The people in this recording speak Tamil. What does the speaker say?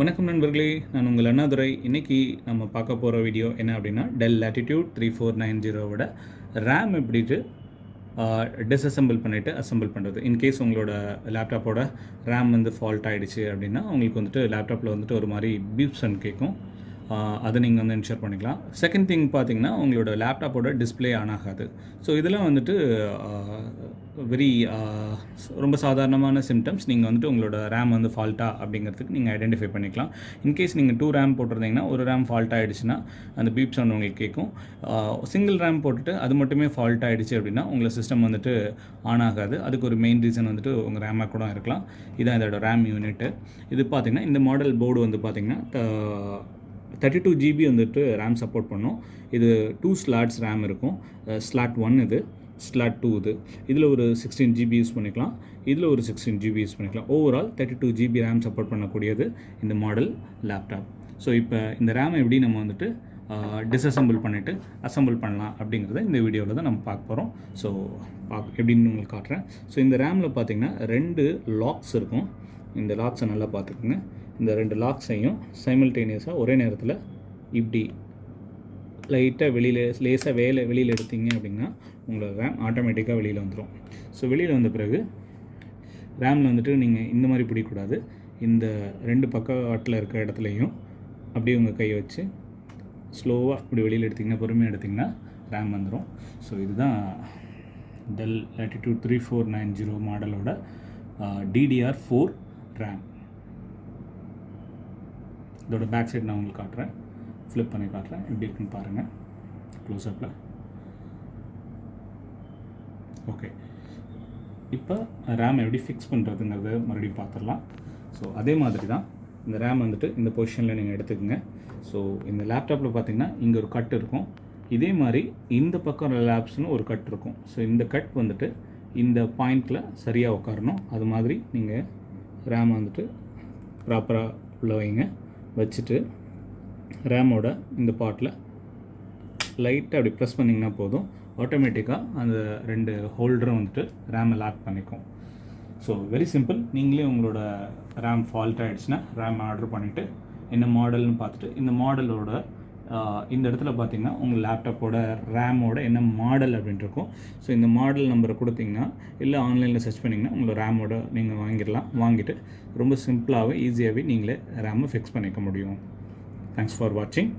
வணக்கம் நண்பர்களே, நான் உங்கள் அண்ணாதுரை. இன்றைக்கி நம்ம பார்க்க போகிற வீடியோ என்ன அப்படின்னா, டெல் லேட்டிடியூட் 3490 ரேம் எப்படிட்டு டிஸ்அசம்பிள் பண்ணிவிட்டு அசம்பிள் பண்ணுறது. இன்கேஸ் உங்களோட லேப்டாப்போட ரேம் வந்து ஃபால்ட் ஆகிடுச்சு அப்படின்னா உங்களுக்கு வந்துட்டு லேப்டாப்பில் வந்துட்டு ஒரு மாதிரி பீப் சவுண்ட் கேட்கும். அதை நீங்கள் வந்து என்ஷூர் பண்ணிக்கலாம். செகண்ட் திங் பார்த்தீங்கன்னா, உங்களோட லேப்டாப்போட டிஸ்பிளே ஆன் ஆகாது. ஸோ இதெல்லாம் வந்துட்டு வெரி ரொம்ப சாதாரணமான சிம்டம்ஸ். நீங்கள் வந்துட்டு உங்களோட ரேம் வந்து ஃபால்ட்டா அப்படிங்கிறதுக்கு நீங்கள் ஐடென்டிஃபை பண்ணிக்கலாம். இன்கேஸ் நீங்கள் 2 ரேம் போட்டிருந்தீங்கன்னா, ஒரு ரேம் ஃபால்ட் ஆகிடுச்சுன்னா அந்த பீப் சவுண்ட் உங்களுக்கு கேட்கும். சிங்கிள் ரேம் போட்டுட்டு அது மட்டுமே ஃபால்ட் ஆகிடுச்சு அப்படின்னா உங்களை சிஸ்டம் வந்துட்டு ஆன் ஆகாது. அதுக்கு ஒரு மெயின் ரீசன் வந்துட்டு உங்கள் ரேமாக கூட இருக்கலாம். இதான் இதோட ரேம் யூனிட்டு. இது பார்த்திங்கன்னா, இந்த மாடல் போர்டு வந்து பார்த்திங்கன்னா 32 GB வந்துட்டு ரேம் சப்போர்ட் பண்ணும். இது 2 ஸ்லாட்ஸ் ரேம் இருக்கும். ஸ்லாட் 1 இது, ஸ்லாட் 2 இது. இதில் ஒரு 16 GB யூஸ் பண்ணிக்கலாம், இதில் ஒரு 16 GB யூஸ் பண்ணிக்கலாம். ஓவரால் 32 GB ரேம் சப்போர்ட் பண்ணக்கூடியது இந்த மாடல் லேப்டாப். ஸோ இப்போ இந்த ரேமை எப்படி நம்ம வந்துட்டு டிஸ்அசம்பிள் பண்ணிவிட்டு அசம்பிள் பண்ணலாம் அப்படிங்கிறத இந்த வீடியோவில் தான் நம்ம பார்க்க போகிறோம். ஸோ எப்படின்னு உங்களுக்கு காட்டுறேன். ஸோ இந்த ரேமில் பார்த்திங்கன்னா 2 லாக்ஸ் இருக்கும். இந்த லாக்ஸை நல்லா பார்த்துக்குங்க. இந்த 2 லாக்ஸையும் சைமல்டேனியஸாக ஒரே நேரத்தில் இப்படி லைட்டாக லேசாக வெளியில் எடுத்தீங்க அப்படின்னா உங்களோட ரேம் ஆட்டோமேட்டிக்காக வெளியில் வந்துடும். ஸோ வெளியில் வந்த பிறகு ரேமில் வந்துட்டு நீங்கள் இந்த மாதிரி பிடிக்கக்கூடாது. இந்த 2 பக்கவாட்டில் இருக்க இடத்துலையும் அப்படியே உங்கள் கையை வச்சு ஸ்லோவாக இப்படி வெளியில் எடுத்திங்கன்னா, பொறுமையாக எடுத்திங்கன்னா ரேம் வந்துடும். ஸோ இதுதான் டெல் லேட்டிடியூட் 3490 மாடலோட DDR4 ரேம். இதோட பேக் சைடு நான் உங்களுக்கு காட்டுறேன், ஃப்ளிப் பண்ணி காட்டுறேன், எப்படி இருக்குன்னு பாருங்கள் க்ளோஸ்அப்பில். ஓகே, இப்போ ரேம் எப்படி ஃபிக்ஸ் பண்ணுறதுங்கிறத மறுபடியும் பார்த்துடலாம். ஸோ அதே மாதிரி தான் இந்த ரேம் வந்துட்டு இந்த பொசிஷனில் நீங்கள் எடுத்துக்கோங்க. ஸோ இந்த லேப்டாப்பில் பார்த்தீங்கன்னா இங்கே ஒரு கட் இருக்கும். இதே மாதிரி இந்த பக்கம் லேப்ஸ்னு ஒரு கட் இருக்கும். ஸோ இந்த கட் வந்துட்டு இந்த பாயிண்டில் சரியாக உட்காரணும். அது மாதிரி நீங்கள் ரேம் வந்துட்டு ப்ராப்பராக உள்ள வைங்க. வச்சுட்டு ரேமோட இந்த பார்ட்டில் லைட்டாக அப்படி ப்ரெஸ் பண்ணிங்கன்னா போதும், ஆட்டோமேட்டிக்காக அந்த 2 ஹோல்டரும் வந்துட்டு ரேமை லாக் பண்ணிக்கும். So very simple. நீங்களே உங்களோட ரேம் ஃபால்ட் ஆகிடுச்சுன்னா ரேம் ஆர்டர் பண்ணிவிட்டு என்ன மாடல்னு பார்த்துட்டு இந்த மாடலோட இந்த இடத்துல பார்த்தீங்கன்னா உங்கள் லேப்டாப்போட ரேமோட என்ன மாடல் அப்படின்ட்டு இருக்கும். ஸோ இந்த மாடல் நம்பரை கொடுத்தீங்கன்னா இல்லை ஆன்லைனில் சர்ச் பண்ணிங்கன்னா உங்களோட ரேமோட நீங்கள் வாங்கிடலாம். வாங்கிட்டு ரொம்ப சிம்பிளாகவே ஈஸியாகவே நீங்களே ரேமை ஃபிக்ஸ் பண்ணிக்க முடியும். தேங்க்ஸ் ஃபார் வாட்சிங்.